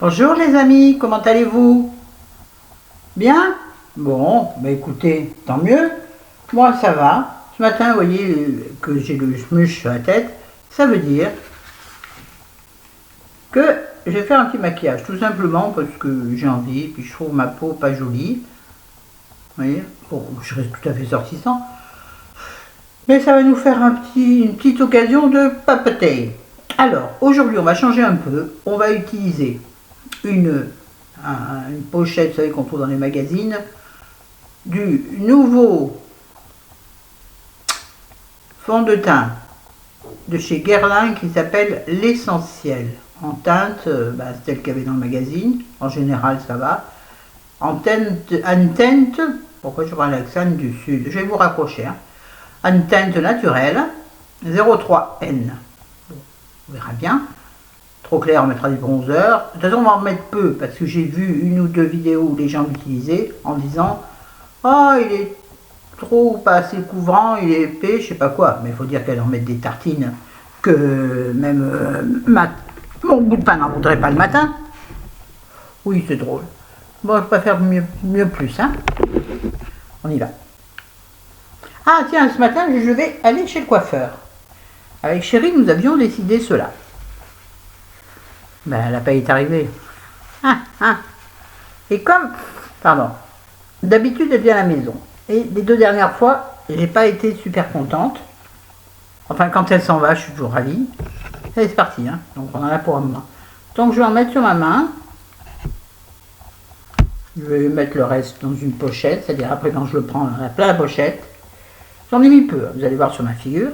Bonjour les amis, comment allez-vous? Bien? Bon, bah écoutez, tant mieux. Moi ça va. Ce matin, vous voyez que j'ai le schmush sur la tête. Ça veut dire que je vais faire un petit maquillage, tout simplement parce que j'ai envie, puis je trouve ma peau pas jolie. Vous voyez, bon, je reste tout à fait sortissant. Mais ça va nous faire une petite occasion de papoter. Alors, aujourd'hui, on va changer un peu. On va utiliser une pochette, vous savez, qu'on trouve dans les magazines, du nouveau fond de teint de chez Guerlain qui s'appelle l'Essentiel. En teinte, c'est celle qu'il y avait dans le magazine. En général, ça va. En teinte, pourquoi je parle l'accent du sud? Je vais vous raccrocher. En teinte naturelle, 03N. On verra bien. Trop clair, on mettra du bronzer. De toute façon, on va en mettre peu parce que j'ai vu une ou deux vidéos où les gens l'utilisaient en disant oh, il est trop ou pas assez couvrant, il est épais, je sais pas quoi. Mais il faut dire qu'elle en met des tartines que même mon bout de pain n'en voudrait pas le matin. Oui, c'est drôle. Bon, je préfère mieux plus. Hein. On y va. Ah, tiens, ce matin, je vais aller chez le coiffeur. Avec Chérie, nous avions décidé cela. Ben, la paye est arrivée. Et comme, pardon, d'habitude elle vient à la maison. Et les deux dernières fois, j'ai pas été super contente. Enfin, quand elle s'en va, je suis toujours ravie. Allez, c'est parti, hein. Donc on en a pour un moment. Donc je vais en mettre sur ma main. Je vais mettre le reste dans une pochette, c'est-à-dire après quand je le prends, on a plein la pochette. J'en ai mis peu, vous allez voir sur ma figure.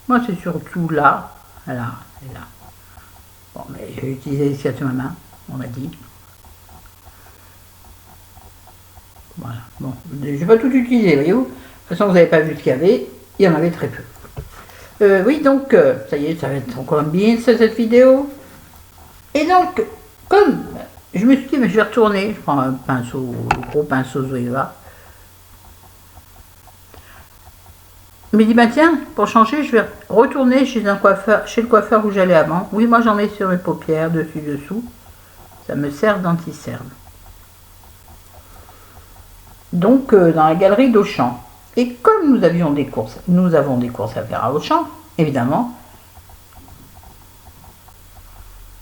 Moi c'est surtout là, et là. Bon, mais j'ai utilisé les sur ma main, on m'a dit. Voilà, bon, je vais pas tout utiliser, voyez-vous. De toute façon, vous n'avez pas vu ce qu'il y avait, il y en avait très peu. Oui, donc, ça y est, ça va être encore bien cette vidéo. Et donc, comme je me suis dit, mais je vais retourner, je prends un pinceau, le gros pinceau Zoeva. Je me dis, bah tiens, pour changer, je vais retourner chez le coiffeur où j'allais avant. Oui, moi j'en ai sur mes paupières, dessus, dessous. Ça me sert d'anti-cerne. Donc, dans la galerie d'Auchan. Et comme nous avons des courses à faire à Auchan, évidemment,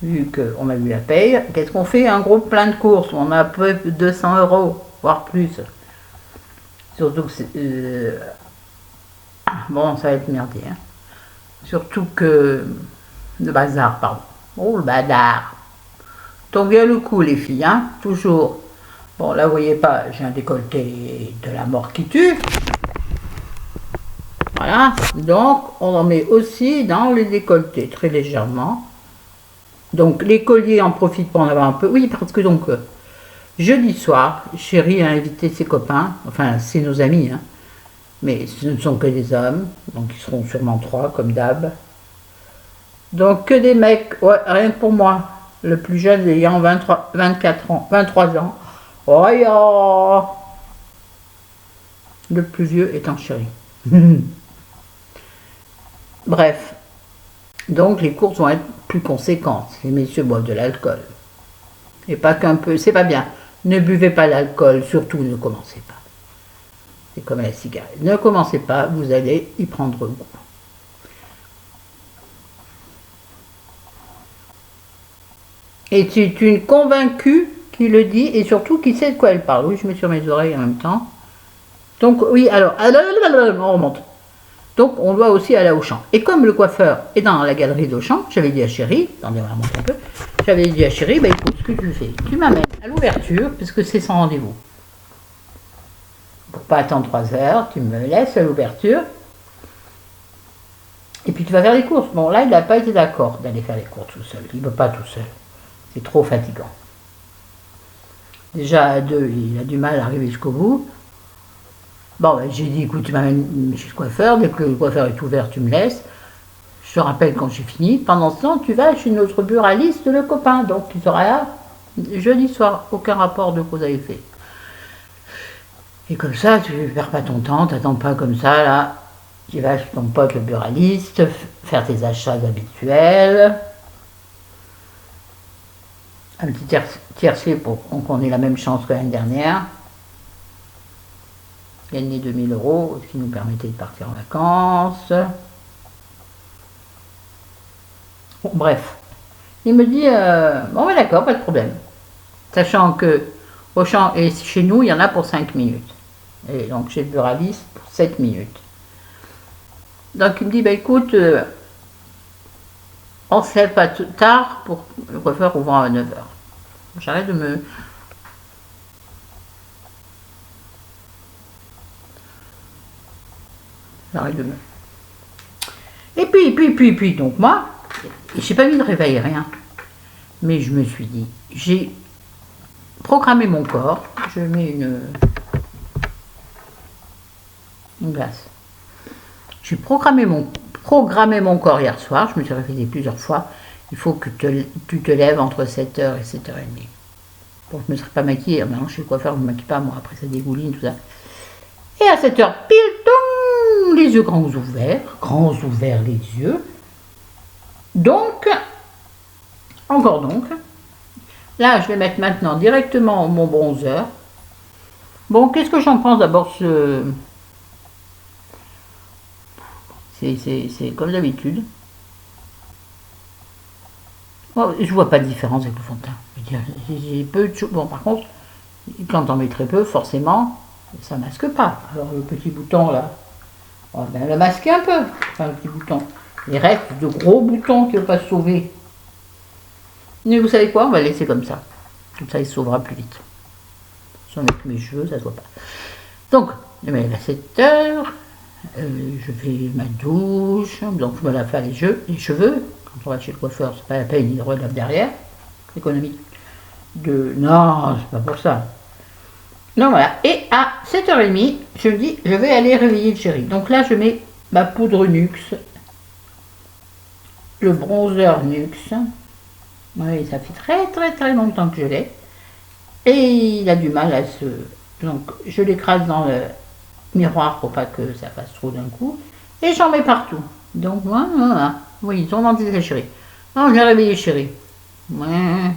vu qu'on a vu la paye, qu'est-ce qu'on fait? Un gros plein de courses, on a à peu près 200 €, voire plus. Surtout que c'est... bon, ça va être merdier. Hein. Surtout que... Le bazar, pardon. Oh, le bazar. Donc bien le coup, les filles, hein, toujours. Bon, là, vous voyez pas, j'ai un décolleté de la mort qui tue. Voilà. Donc, on en met aussi dans les décolletés, très légèrement. Donc, les colliers en profitent pour en avoir un peu. Oui, parce que donc, jeudi soir, Chérie a invité ses copains. Enfin, c'est nos amis, hein. Mais ce ne sont que des hommes. Donc, ils seront sûrement 3, comme d'hab. Donc, que des mecs. Ouais, rien que pour moi. Le plus jeune ayant 24 ans, 23 ans. Oh, yeah. Le plus vieux étant Chérie. Bref. Donc, les courses vont être plus conséquentes. Les messieurs boivent de l'alcool. Et pas qu'un peu. C'est pas bien. Ne buvez pas l'alcool. Surtout, ne commencez pas. C'est comme la cigarette. Ne commencez pas. Vous allez y prendre goût. Et c'est une convaincue qui le dit et surtout qui sait de quoi elle parle. Oui, je mets sur mes oreilles en même temps. Donc, oui, alors, on remonte. Donc, on doit aussi aller à Auchan. Et comme le coiffeur est dans la galerie d'Auchan, j'avais dit à Chérie, attendez, on va remonter un peu, j'avais dit à Chérie, bah écoute, ce que tu fais, tu m'amènes à l'ouverture, puisque c'est sans rendez-vous. Pour pas attendre 3 heures, tu me laisses à l'ouverture, et puis tu vas faire les courses. Bon, là, il n'a pas été d'accord d'aller faire les courses tout seul. Il ne peut pas tout seul. C'est trop fatigant. Déjà, à 2, il a du mal à arriver jusqu'au bout. Bon, ben, j'ai dit, écoute, tu m'amènes chez le coiffeur. Dès que le coiffeur est ouvert, tu me laisses. Je te rappelle quand j'ai fini. Pendant ce temps, tu vas chez notre buraliste, le copain. Donc, tu seras là jeudi soir. Aucun rapport de cause à effet. Et comme ça, tu ne perds pas ton temps. Tu n'attends pas comme ça, là. Tu vas chez ton pote, le buraliste, faire tes achats habituels. un petit tiercé pour qu'on ait la même chance que l'année dernière. Gagner 2000 €, ce qui nous permettait de partir en vacances. Bon, bref. Il me dit, bon, d'accord, pas de problème. Sachant que Auchan et chez nous, il y en a pour 5 minutes. Et donc chez Buralis pour 7 minutes. Donc il me dit, bah écoute, on se lève pas tard pour le coiffeur ouvrant à 9 h. J'arrête de me... Et puis, donc moi, j'ai pas mis de réveil, rien. Mais je me suis dit, j'ai programmé mon corps, je mets une glace. J'ai programmé mon corps hier soir, je me suis réveillée plusieurs fois. Il faut que tu te lèves entre 7 h et 7 h 30. Bon, je ne me serais pas maquillée, maintenant je suis coiffeur, je ne me maquille pas, moi, après ça dégouline, tout ça. Et à 7 h pile, les yeux grands ouverts les yeux. Donc, encore donc, là je vais mettre maintenant directement mon bronzer. Bon, qu'est-ce que j'en pense d'abord c'est comme d'habitude. Bon, je vois pas de différence avec le fond de teint. J'ai peu de choses. Bon, par contre, quand on met très peu, forcément, ça masque pas. Alors le petit bouton là, on va bien le masquer un peu. Enfin, le petit bouton. Il reste de gros boutons qui ne vont pas se sauver. Mais vous savez quoi, on va le laisser comme ça. Comme ça, il se sauvera plus vite. Si on met mes cheveux, ça ne se voit pas. Donc, je me lève à 7 h. Je fais ma douche. Donc, je me lave pas les cheveux. Quand on va chez le coiffeur, c'est pas la peine, il relève derrière. Économie de... Non, c'est pas pour ça. Donc voilà. Et à 7 h 30, je me dis, je vais aller réveiller le chéri. Donc là, je mets ma poudre Nux. Le bronzer Nux. Oui, ça fait très longtemps que je l'ai. Et il a du mal à se... Donc je l'écrase dans le miroir pour pas que ça fasse trop d'un coup. Et j'en mets partout. Donc voilà. Oui, ils ont vendu la chérie. Non, je l'ai réveillé chérie. Ouais.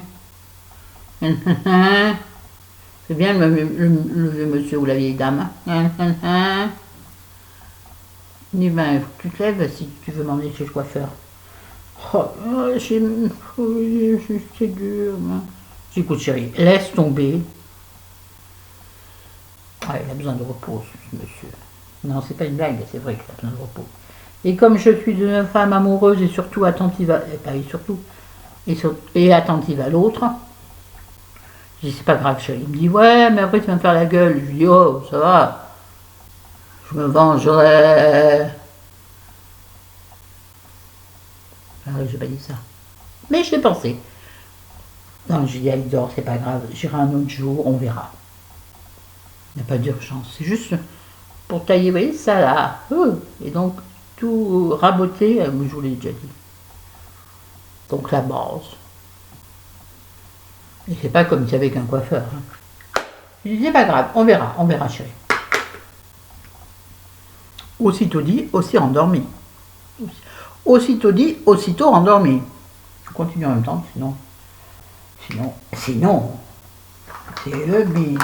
C'est bien le vieux monsieur ou la vieille dame. Il dit, ben, tu te lèves si tu veux m'emmener chez le coiffeur. Oh, c'est dur. J'écoute chérie, laisse tomber. Ouais, il a besoin de repos, ce monsieur. Non, c'est pas une blague, c'est vrai qu'il a besoin de repos. Et comme je suis une femme amoureuse et surtout attentive à... et attentive à l'autre, je dis, c'est pas grave chérie. Il me dit, ouais, mais après tu vas me faire la gueule. Je lui dis, oh, ça va. Je me vengerai. Ah oui, j'ai pas dit ça. Mais je l'ai pensé. Non, je dis à Lidor, c'est pas grave, j'irai un autre jour, on verra. Il n'y a pas d'urgence. C'est juste pour tailler, vous voyez, ça là. Et donc, tout raboter, je vous l'ai déjà dit. Donc la base. Et c'est pas comme si avec un coiffeur. Hein. Je dis, c'est pas grave, on verra chérie. Aussitôt dit, aussi endormi. Aussitôt dit, aussitôt endormi. Je continue en même temps, sinon, c'est le bis.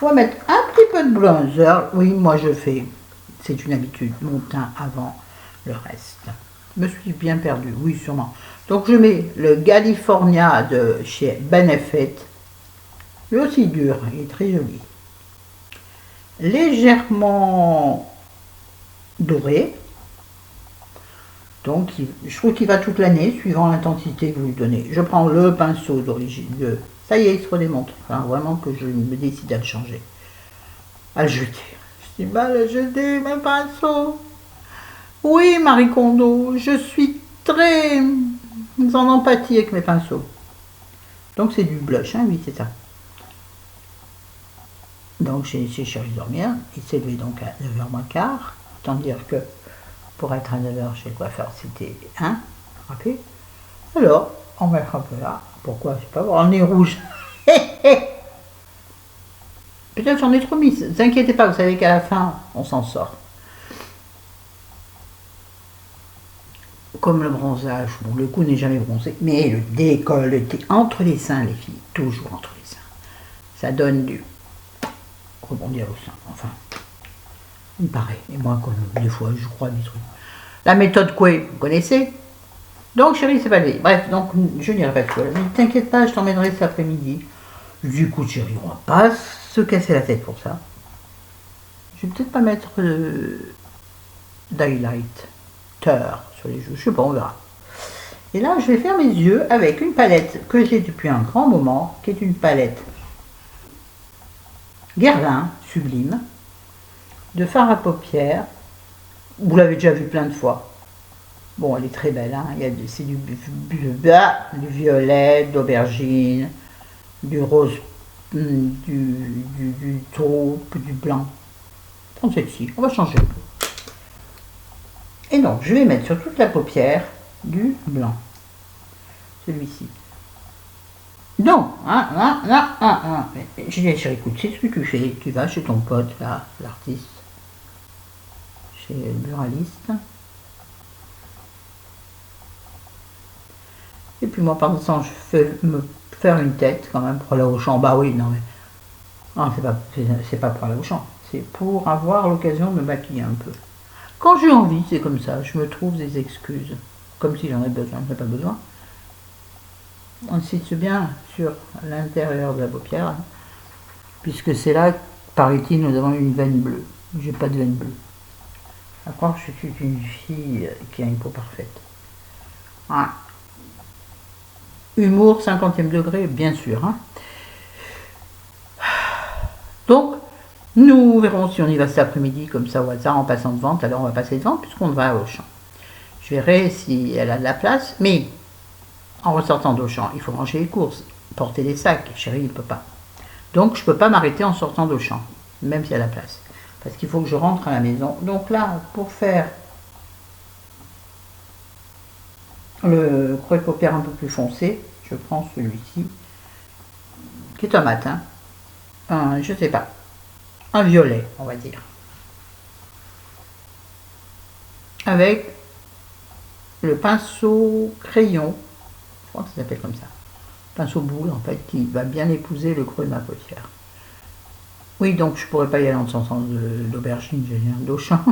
On va mettre un petit peu de bronzer. Oui, moi je fais, c'est une habitude, mon teint avant le reste. Je me suis bien perdue, oui, sûrement. Donc je mets le California de chez Benefit. Lui aussi dur, il est très joli. Légèrement doré. Donc je trouve qu'il va toute l'année, suivant l'intensité que vous lui donnez. Je prends le pinceau d'origine. Ça y est, il se redémonte. Enfin, vraiment que je me décide à le changer. À le jeter. Je dis mal à jeter mes pinceaux. Oui, Marie Kondo, je suis très en empathie avec mes pinceaux. Donc c'est du blush, hein, oui, c'est ça. Donc j'ai cherché dormir. Il s'est levé donc à 9 h moins quart. Autant dire que pour être à 9 h chez le coiffeur, c'était rapide. Alors, on va mettre un peu là. Pourquoi? Je sais pas, avoir le nez rouge. Peut-être j'en ai trop mis. Ne vous inquiétez pas, vous savez qu'à la fin, on s'en sort. comme le bronzage, bon, le cou n'est jamais bronzé, mais le décolleté entre les seins, les filles, toujours entre les seins. Ça donne du rebondir au sein, enfin, il me paraît, et moi, comme des fois, je crois des trucs. La méthode Coué, vous connaissez? Donc, chérie, c'est pas lui. Bref, donc, je n'irai pas tout. Ne t'inquiète pas, je t'emmènerai cet après-midi. Du coup, chérie, on va pas se casser la tête pour ça. Je vais peut-être pas mettre d'highlight, sur les joues, je sais pas, on verra. Et là, je vais faire mes yeux avec une palette que j'ai depuis un grand moment, qui est une palette Guerlain, sublime, de fard à paupières. Vous l'avez déjà vu plein de fois. Bon, elle est très belle, hein. C'est du violet, d'aubergine, du rose, du taupe, du blanc. Prends celle-ci, on va changer. Et donc, je vais mettre sur toute la paupière du blanc. Celui-ci. Non, J'ai dit, chérie, écoute, c'est ce que tu fais. Tu vas chez ton pote, là, l'artiste, chez le buraliste. Et puis moi, par exemple, je fais me faire une tête quand même pour aller au champ. Bah oui, non mais... Non, c'est pas pour aller au champ. C'est pour avoir l'occasion de me maquiller un peu. Quand j'ai envie, c'est comme ça. Je me trouve des excuses. Comme si j'en ai besoin. Je n'ai pas besoin. On insiste bien sur l'intérieur de la paupière. Hein, puisque c'est là, paraît-il, nous avons une veine bleue. J'ai pas de veine bleue. À croire que je suis une fille qui a une peau parfaite. Voilà. Humour, 50e degré, bien sûr. Hein. Donc, nous verrons si on y va cet après-midi, comme ça, au hasard, en passant devant. Alors, on va passer devant, puisqu'on va au champ. Je verrai si elle a de la place, mais en ressortant d'Auchan, il faut ranger les courses, porter les sacs. Chérie, il ne peut pas. Donc, je ne peux pas m'arrêter en sortant d'Auchan, même s'il y a la place. Parce qu'il faut que je rentre à la maison. Donc là, pour faire le creux de paupière un peu plus foncé, je prends celui-ci, qui est un matin, je sais pas, un violet, on va dire, avec le pinceau crayon, je crois que ça s'appelle comme ça, pinceau boule en fait, qui va bien épouser le creux de ma paupière. Oui, donc je pourrais pas y aller en sens d'aubergine, j'ai rien d'Auchan.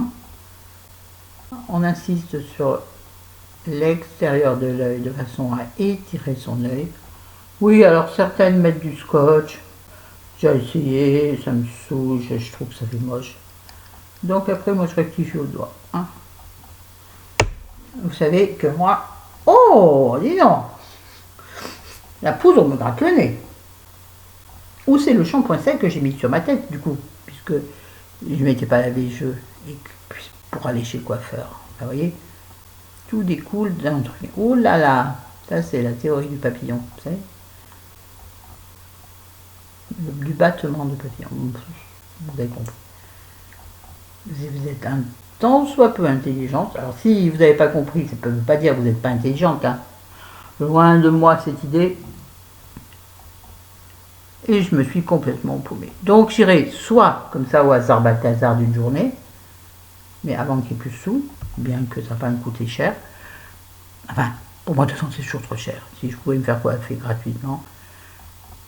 On insiste sur l'extérieur de l'œil de façon à étirer son œil. Oui, alors certaines mettent du scotch. J'ai essayé, ça me saoule, je trouve que ça fait moche. Donc après, moi je rectifie au doigt. Hein. Vous savez que moi... Oh, dis donc, la poudre me gratte le nez. Ou c'est le shampoing sec que j'ai mis sur ma tête, du coup, puisque je ne m'étais pas lavé les cheveux et pour aller chez le coiffeur. Vous voyez, tout découle d'un truc. Oh là là, ça c'est la théorie du papillon, vous savez, du battement de papillon. Vous avez compris. Vous êtes un tant soit peu intelligente. Alors si vous n'avez pas compris, ça ne veut pas dire que vous n'êtes pas intelligente. Hein. Loin de moi cette idée. Et je me suis complètement paumée. Donc j'irai soit comme ça au hasard Balthazar d'une journée, mais avant qu'il n'y ait plus de sous, bien que ça va me coûter cher. Enfin, pour moi de toute façon c'est toujours trop cher. Si je pouvais me faire coiffer gratuitement.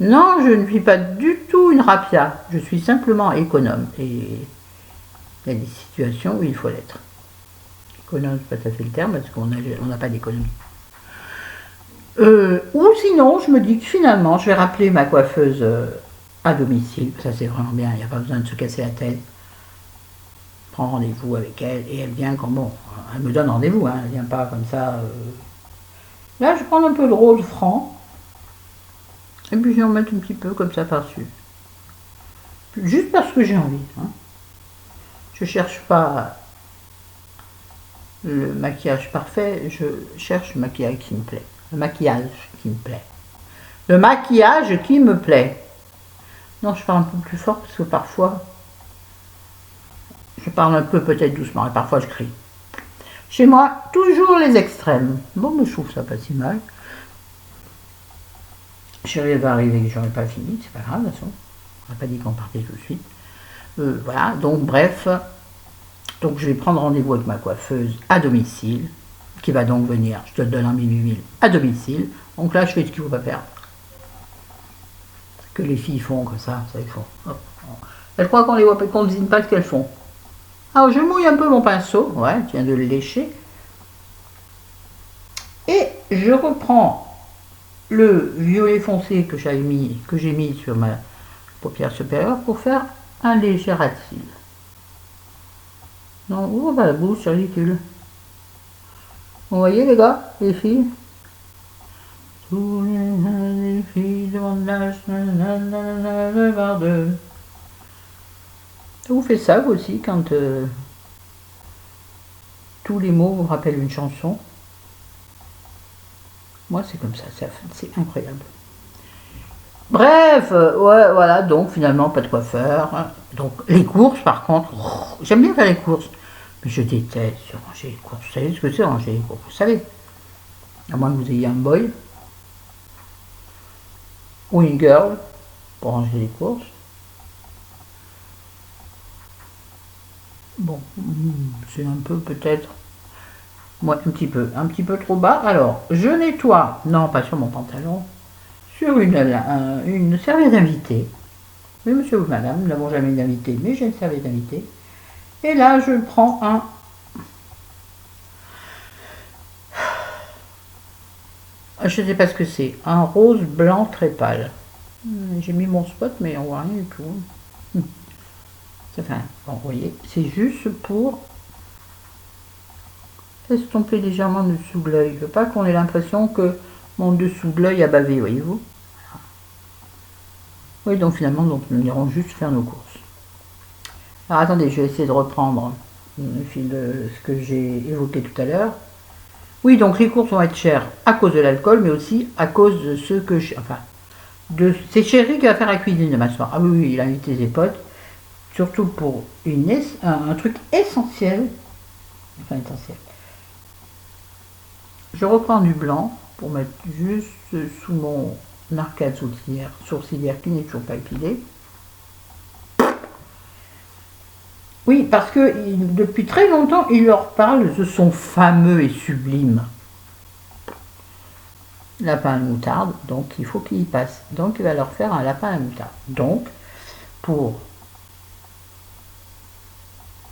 Non, je ne suis pas du tout une rapia. Je suis simplement économe. Et il y a des situations où il faut l'être. Économe, c'est pas tout à fait le terme, parce qu'on n'a pas d'économie. Ou sinon, je me dis que finalement, je vais rappeler ma coiffeuse à domicile. Ça, c'est vraiment bien. Il n'y a pas besoin de se casser la tête. Prends rendez-vous avec elle. Et elle vient quand bon. Elle me donne rendez-vous. Hein, elle ne vient pas comme ça. Là, je prends un peu de rose franc. Et puis, je vais en mettre un petit peu comme ça par-dessus. Juste parce que j'ai envie. Hein. Je ne cherche pas le maquillage parfait. Je cherche le maquillage qui me plaît. Le maquillage qui me plaît. Le maquillage qui me plaît. Non, je parle un peu plus fort parce que parfois, je parle un peu peut-être doucement et parfois je crie. Chez moi, toujours les extrêmes. Bon, mais je trouve ça pas si mal. Chérie, elle va arriver que j'aurais pas fini, c'est pas grave, de toute façon. On n'a pas dit qu'on partait tout de suite. Voilà, donc bref. Donc je vais prendre rendez-vous avec ma coiffeuse à domicile. qui va donc venir, je te le donne en mille à domicile. Donc là, je fais ce qu'il ne faut pas faire. Que les filles font comme ça ils font. Hop. Elles croient qu'on les voit, qu'on ne devine pas ce qu'elles font. Alors je mouille un peu mon pinceau, ouais, je viens de le lécher. Et je reprends le violet foncé que j'ai mis sur ma paupière supérieure pour faire un léger ras de cils. Non, ouvre pas la bouche, c'est ridicule. Vous voyez les gars, les filles? Tous les filles demandent l'âge, par deux. Vous faites ça vous aussi quand tous les mots vous rappellent une chanson? Moi c'est comme ça, c'est incroyable. Bref, ouais, voilà, donc finalement pas de quoi faire. Donc les courses par contre, j'aime bien faire les courses, mais je déteste ranger les courses. Vous savez ce que c'est ranger les courses, vous savez? À moins que vous ayez un boy ou une girl pour ranger les courses. Bon, c'est un peu peut-être, moi un petit peu trop bas. Alors, je nettoie, non pas sur mon pantalon, sur une serviette d'invité. Oui, monsieur ou madame, nous n'avons jamais d'invité, mais j'ai une serviette d'invité. Et là, je prends je ne sais pas ce que c'est, un rose blanc très pâle. J'ai mis mon spot, mais on voit rien du tout. Enfin, bon, vous voyez, c'est juste pour estomper légèrement le dessous de l'œil. Je veux pas qu'on ait l'impression que mon dessous de l'œil a bavé, voyez-vous. Oui, donc finalement, donc, nous irons juste faire nos courses. Alors attendez, je vais essayer de reprendre le fil de ce que j'ai évoqué tout à l'heure. Oui, donc les courses vont être chères à cause de l'alcool, mais aussi à cause de ce que je... Enfin, c'est Chéri qui va faire la cuisine demain soir. Ah oui, il a invité ses potes. Surtout pour un truc essentiel. Enfin, essentiel. Je reprends du blanc pour mettre juste sous mon arcade sourcilière qui n'est toujours pas épilée. Oui, parce que depuis très longtemps, il leur parle de son fameux et sublime lapin à moutarde. Donc, il faut qu'il y passe. Donc, il va leur faire un lapin à moutarde. Donc, pour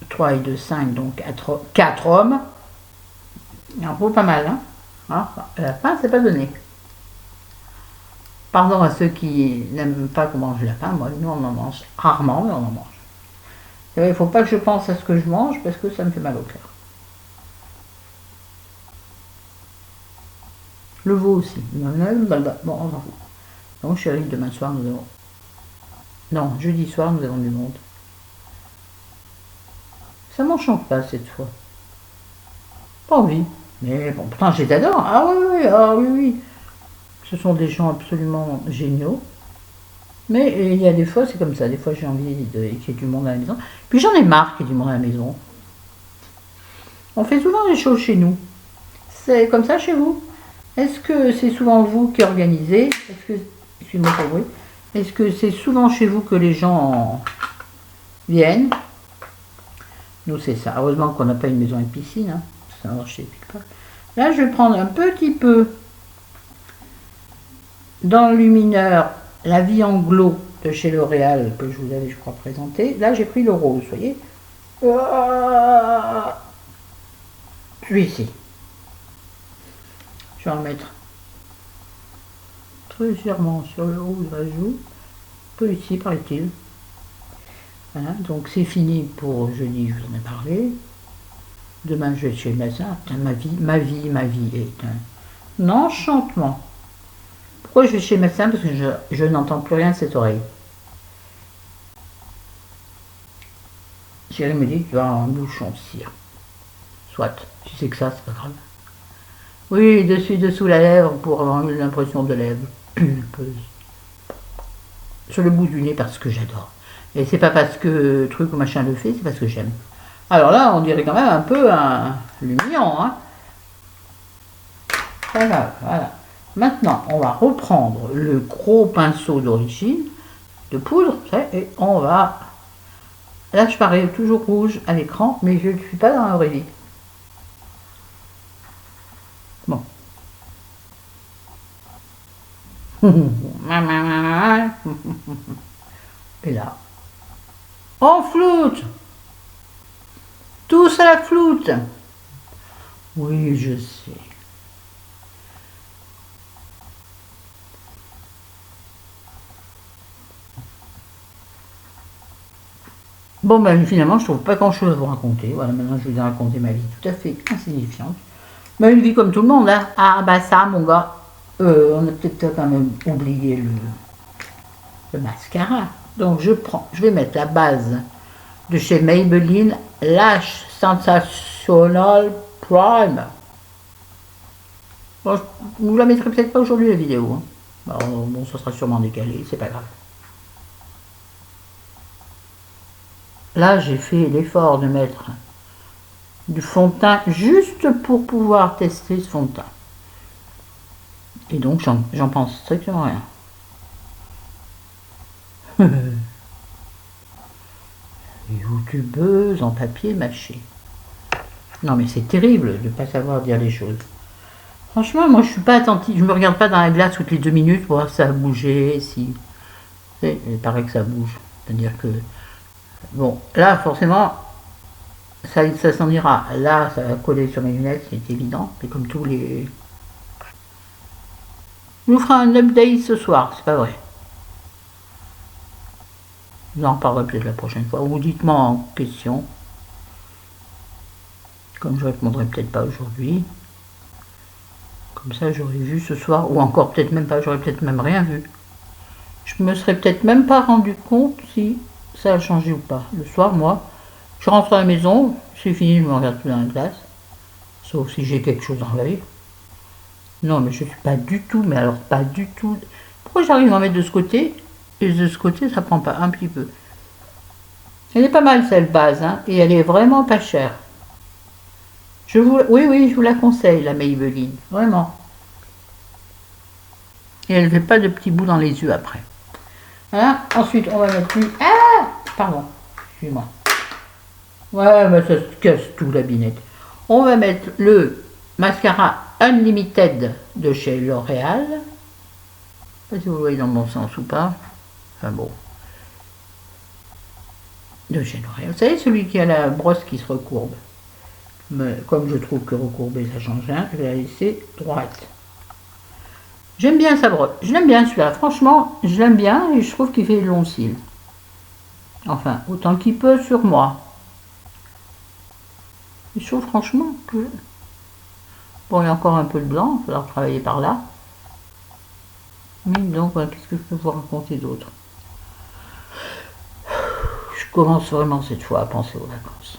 3 et 2, 5, donc 4 hommes. Il en faut pas mal, hein. Le lapin, c'est pas donné. Pardon à ceux qui n'aiment pas qu'on mange le lapin. Moi, nous, on en mange rarement, mais on en mange. Il ne faut pas que je pense à ce que je mange parce que ça me fait mal au cœur. Le veau aussi. Bon, on s'en fout. Donc, chérie, demain soir, nous avons... Non, jeudi soir, nous avons du monde. Ça m'enchante pas cette fois. Pas envie. Mais bon, pourtant, je les adore. Ah oui. Ce sont des gens absolument géniaux. Mais il y a des fois, c'est comme ça. Des fois, j'ai envie qu'il y ait du monde à la maison. Puis j'en ai marre qu'il y ait du monde à la maison. On fait souvent des choses chez nous. C'est comme ça chez vous? Est-ce que c'est souvent vous qui organisez? Est-ce que, excusez-moi pour le bruit, est-ce que c'est souvent chez vous que les gens viennent? Nous, c'est ça. Heureusement qu'on n'a pas une maison avec piscine. Hein. Ça marche pas. Là, je vais prendre un petit peu d'enlumineur, la vie en glow de chez L'Oréal, que je vous avais, je crois, présenté. Là, j'ai pris le rose, vous voyez. Celui-ci. Je vais en mettre très légèrement sur le haut de la joue. Un peu ici, paraît-il. Voilà, donc c'est fini pour jeudi, je vous en ai parlé. Demain, je vais chez le médecin. Ma vie est un enchantement. Pourquoi je vais chez le médecin? Parce que je n'entends plus rien de cette oreille. Chérie me dit que tu as un bouchon de cire. Soit, tu sais que ça, c'est pas grave. Oui, dessous la lèvre pour avoir l'impression de lèvres pulpeuse. Sur le bout du nez parce que j'adore. Et c'est pas parce que truc ou machin le fait, c'est parce que j'aime. Alors là, on dirait quand même un peu un lumion, hein. Voilà. Maintenant, on va reprendre le gros pinceau d'origine de poudre et on va... Là, je parais toujours rouge à l'écran, mais je ne suis pas dans la vraie vie. Et là, on floute. Tous à la floute. Oui, je sais. Bon, ben finalement, je trouve pas grand-chose à vous raconter. Voilà, maintenant, je vous ai raconté ma vie tout à fait insignifiante. Mais une vie comme tout le monde, hein. Ah, bah ça, mon gars, on a peut-être quand même oublié le mascara. Donc, je vais mettre la base de chez Maybelline, Lash Sensational Prime. Bon, je vous la mettrai peut-être pas aujourd'hui, la vidéo. Hein. Bon, ça sera sûrement décalé, c'est pas grave. Là, j'ai fait l'effort de mettre du fond de teint juste pour pouvoir tester ce fond de teint. Et donc, j'en pense strictement rien. Youtubeuse en papier mâché. Non, mais c'est terrible de ne pas savoir dire les choses. Franchement, moi, je suis pas attentive. Je me regarde pas dans la glace toutes les 2 minutes pour voir si ça a bougé, si... Il paraît que ça bouge. C'est-à-dire que... Bon, là, forcément, ça s'en ira. Là, ça va coller sur mes lunettes, c'est évident. Mais comme tous les... Je vous ferai un update ce soir, c'est pas vrai. Je vous en parlerai peut-être la prochaine fois. Ou dites-moi en question. Comme je répondrai peut-être pas aujourd'hui. Comme ça, j'aurais vu ce soir. Ou encore peut-être même pas, j'aurais peut-être même rien vu. Je me serais peut-être même pas rendu compte si ça a changé ou pas. Le soir, moi, je rentre à la maison, c'est fini, je me regarde plus dans la glace. Sauf si j'ai quelque chose dans l'œil. Non, mais je suis pas du tout, mais alors pas du tout. Pourquoi j'arrive à en mettre de ce côté et de ce côté, ça prend pas un petit peu. Elle est pas mal cette base, hein, et elle est vraiment pas chère. Oui, je vous la conseille, la Maybelline, vraiment. Et elle ne fait pas de petits bouts dans les yeux après. Voilà. Ensuite, on va mettre plus. Ah, pardon, excusez-moi. Ouais, mais ça se casse tout la binette. On va mettre le mascara Unlimited de chez L'Oréal. Je ne sais pas si vous le voyez dans le bon sens ou pas. Enfin bon. De chez L'Oréal. Vous savez, celui qui a la brosse qui se recourbe. Mais comme je trouve que recourber ça change rien, je vais la laisser droite. J'aime bien sa brosse. Je l'aime bien celui-là. Franchement, je l'aime bien et je trouve qu'il fait long cils. Enfin, autant qu'il peut sur moi. Je trouve franchement que... Bon, il y a encore un peu de blanc, il va falloir travailler par là. Mais donc, voilà, qu'est-ce que je peux vous raconter d'autre? Je commence vraiment cette fois à penser aux vacances.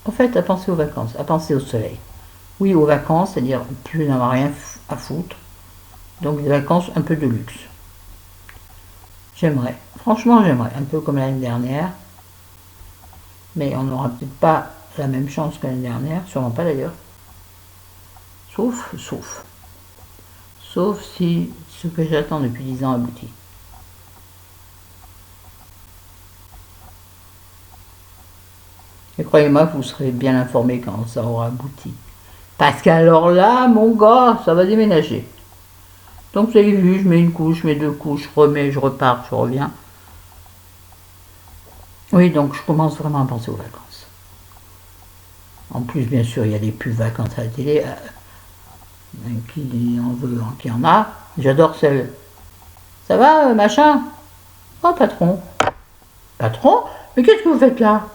En fait, à penser aux vacances, à penser au soleil. Oui, aux vacances, c'est-à-dire plus n'avoir rien à foutre. Donc des vacances un peu de luxe. J'aimerais, franchement j'aimerais, un peu comme l'année dernière. Mais on n'aura peut-être pas la même chance que l'année dernière, sûrement pas d'ailleurs. Sauf si ce que j'attends depuis 10 ans aboutit. Et croyez-moi, vous serez bien informé quand ça aura abouti. Parce qu'alors là, mon gars, ça va déménager. Donc vous avez vu, je mets une couche, je mets 2 couches, je remets, je repars, je reviens. Oui, donc je commence vraiment à penser aux vacances. En plus, bien sûr, il y a des pubs vacances à la télé. Qui en veut, qui en a. J'adore celle. Ça va, machin? Oh, patron. Patron? Mais qu'est-ce que vous faites là?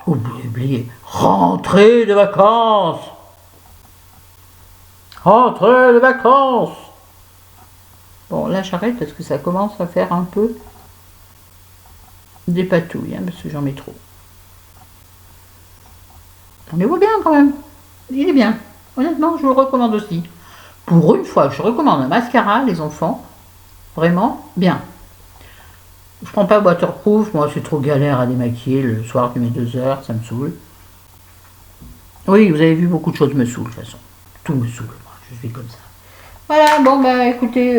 Oubliez. Rentrée de vacances. Rentrée de vacances. Bon, là, j'arrête parce que ça commence à faire un peu des patouilles, hein, parce que j'en mets trop. On les voit bien quand même. Il est bien. Honnêtement, je vous le recommande aussi. Pour une fois, je recommande un mascara, les enfants. Vraiment bien. Je prends pas waterproof, moi c'est trop galère à démaquiller le soir, tu mets 2 heures, ça me saoule. Oui, vous avez vu, beaucoup de choses me saoulent de toute façon. Tout me saoule, moi, je suis comme ça. Voilà, bon bah écoutez,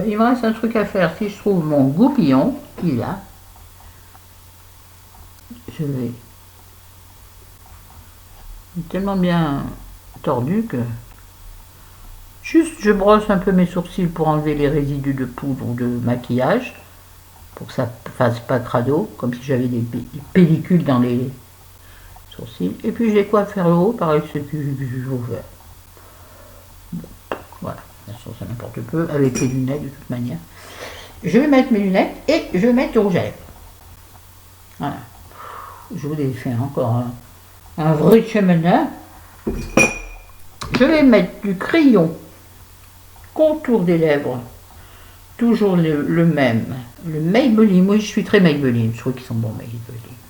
il me reste un truc à faire. Si je trouve mon goupillon, il est là, je vais... Il est tellement bien tordu que Juste, je brosse un peu mes sourcils pour enlever les résidus de poudre ou de maquillage, pour que ça fasse pas crado, comme si j'avais des pellicules dans les sourcils. Et puis je les coiffe vers le haut, pareil, ce que j'ai ouvert. Bon, voilà, bien sûr, ça n'importe peu, avec les lunettes de toute manière. Je vais mettre mes lunettes et je vais mettre du rouge à lèvres. Voilà. Je vous ai fait encore un vrai chemin. Je vais mettre du crayon contour des lèvres, toujours le même, le Maybelline. Moi je suis très Maybelline, je trouve qu'ils sont bons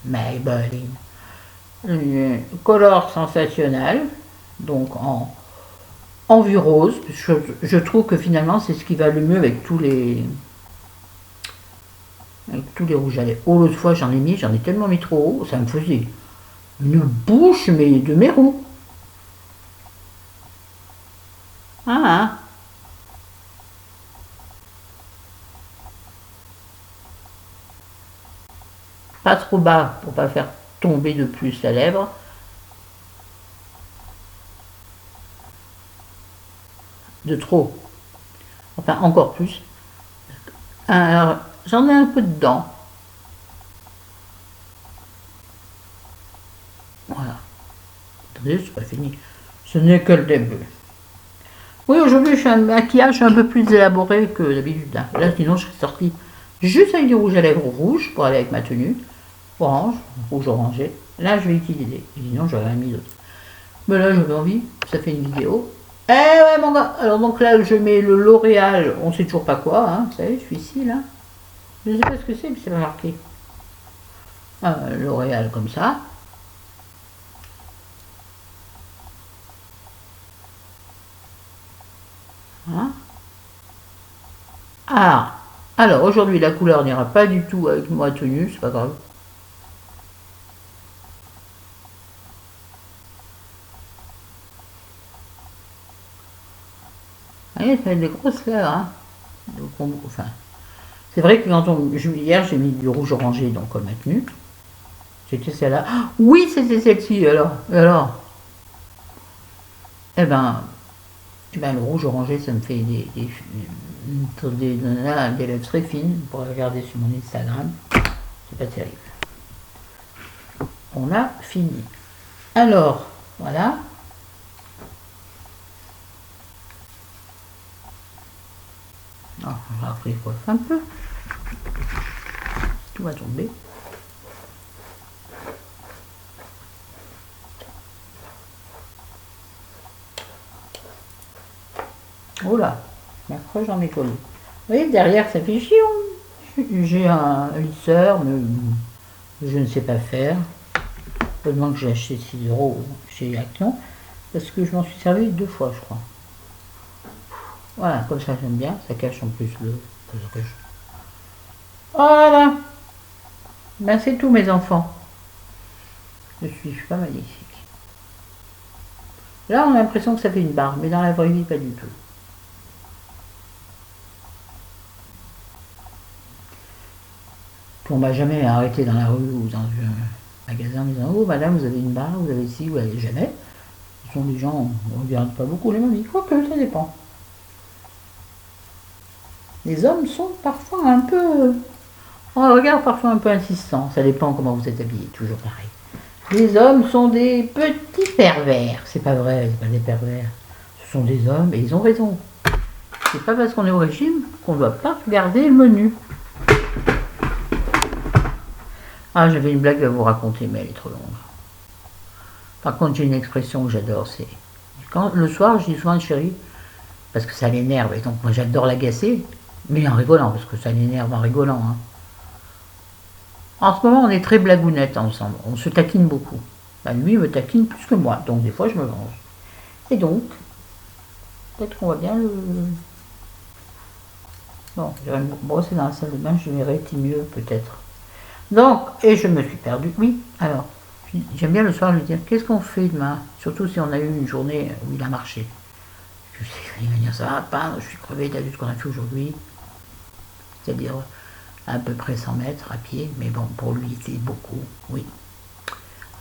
Maybelline. Color sensationnel, donc en vue rose. Je trouve que finalement c'est ce qui va le mieux avec tous les rouges à lèvres. Oh, l'autre fois j'en ai tellement mis trop haut, ça me faisait une bouche mais de mes roues. Ah, pas trop bas pour pas faire tomber de plus la lèvre. De trop. Enfin, encore plus. Alors, j'en ai un peu dedans. Voilà. Attendez, c'est pas fini. Ce n'est que le début. Oui, aujourd'hui, je fais un maquillage un peu plus élaboré que d'habitude. Là, sinon, je serais sortie juste avec du rouge à lèvres rouge pour aller avec ma tenue. Orange, rouge orangé. Là, je vais utiliser. Sinon, j'aurais mis d'autres. Mais là, j'avais envie. Ça fait une vidéo. Eh ouais, mon gars. Alors, donc là, je mets le L'Oréal. On sait toujours pas quoi. Hein. Vous savez, je suis ici, là. Je ne sais pas ce que c'est, mais c'est pas marqué. L'Oréal, comme ça. Hein. Ah, alors aujourd'hui la couleur n'ira pas du tout avec ma tenue, c'est pas grave. Allez, ça fait des grosses lèvres, hein. Donc, enfin, c'est vrai que hier j'ai mis du rouge orangé donc comme ma tenue. C'était celle-là. Ah, oui, c'était celle-ci. Alors. Eh ben, le rouge orangé, ça me fait des lèvres très fines. Pour regarder sur mon Instagram. C'est pas terrible. On a fini. Alors, voilà. Après, je coiffe un peu. Tout va tomber. Oh là, ma croche j'en ai collé. Vous voyez, derrière, ça fait chiant. J'ai un lisseur, mais je ne sais pas faire. Heureusement que j'ai acheté 6 € chez Action, parce que je m'en suis servi 2 fois, je crois. Voilà, comme ça j'aime bien, ça cache en plus le... Voilà. Ben c'est tout mes enfants. Je suis pas magnifique. Là on a l'impression que ça fait une barre, mais dans la vraie vie pas du tout. Puis on m'a jamais arrêté dans la rue ou dans un magasin en disant oh madame vous avez une barre, vous avez ci, vous avez jamais. Ce sont des gens, on ne regarde pas beaucoup les mamies, quoique ça dépend. Les hommes sont parfois un peu... On regarde parfois un peu insistant, ça dépend comment vous êtes habillé, toujours pareil. Les hommes sont des petits pervers. C'est pas vrai, c'est pas des pervers. Ce sont des hommes et ils ont raison. C'est pas parce qu'on est au régime qu'on ne doit pas regarder le menu. Ah, j'avais une blague à vous raconter, mais elle est trop longue. Par contre, j'ai une expression que j'adore, c'est... Quand, le soir, je dis souvent à chérie, parce que ça l'énerve, et donc moi j'adore l'agacer, mais en rigolant, parce que ça l'énerve en rigolant. Hein. En ce moment, on est très blagounettes ensemble, on se taquine beaucoup. Ben, lui me taquine plus que moi, donc des fois je me venge. Et donc, peut-être qu'on va bien le... Bon, je vais me brosser dans la salle de bain, je verrai mieux peut-être. Donc, et je me suis perdue. Oui, alors, j'aime bien le soir lui dire, qu'est-ce qu'on fait demain? Surtout si on a eu une journée où il a marché. Je sais, il va dire, ça va pas, je suis crevé, t'as vu ce qu'on a fait aujourd'hui? C'est-à-dire à peu près 100 mètres à pied, mais bon, pour lui, c'est beaucoup, oui.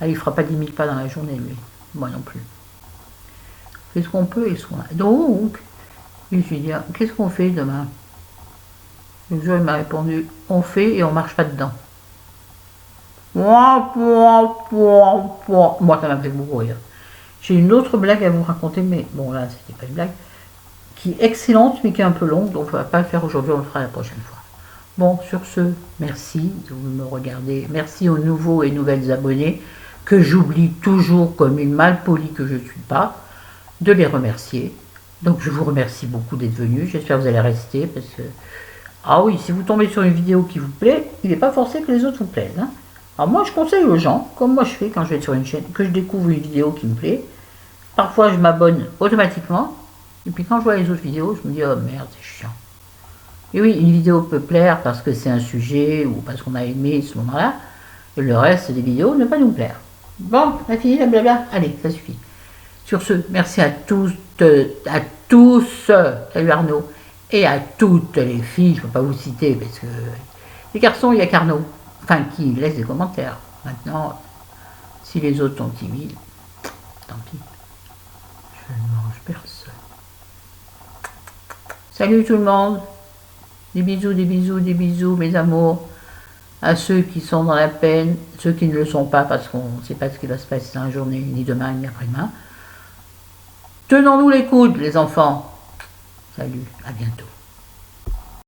Ah, il fera pas 10 000 pas dans la journée, lui. Moi non plus. C'est ce qu'on peut et ce qu'on a. Donc, Et je lui ai dit, qu'est-ce qu'on fait demain? Le jour, il m'a répondu, on fait et on marche pas dedans. Moi, ça m'a fait beaucoup rire. J'ai une autre blague à vous raconter, mais bon, là, c'était pas une blague, qui est excellente, mais qui est un peu longue, donc on va pas le faire aujourd'hui, on le fera la prochaine fois. Bon, sur ce, merci de me regarder. Merci aux nouveaux et nouvelles abonnés, que j'oublie toujours comme une malpolie que je ne suis pas, de les remercier. Donc je vous remercie beaucoup d'être venus, j'espère que vous allez rester, parce que... Ah oui, si vous tombez sur une vidéo qui vous plaît, il n'est pas forcé que les autres vous plaisent. Hein. Alors moi, je conseille aux gens, comme moi je fais quand je vais sur une chaîne, que je découvre une vidéo qui me plaît. Parfois, je m'abonne automatiquement. Et puis quand je vois les autres vidéos, je me dis, oh merde, c'est chiant. Et oui, une vidéo peut plaire parce que c'est un sujet ou parce qu'on a aimé ce moment-là. Et le reste des vidéos ne pas nous plaire. Bon, on a fini la blabla. Allez, ça suffit. Sur ce, merci à tous, salut Arnaud, et à toutes les filles, je ne peux pas vous citer parce que les garçons, il y a qu'Arnaud, enfin qui laisse des commentaires. Maintenant, si les autres sont timides, tant pis, je ne mange personne. Salut tout le monde, des bisous, mes amours, à ceux qui sont dans la peine, ceux qui ne le sont pas parce qu'on ne sait pas ce qui va se passer dans la journée, ni demain, ni après-demain. Tenons-nous les coudes, les enfants. Salut, à bientôt.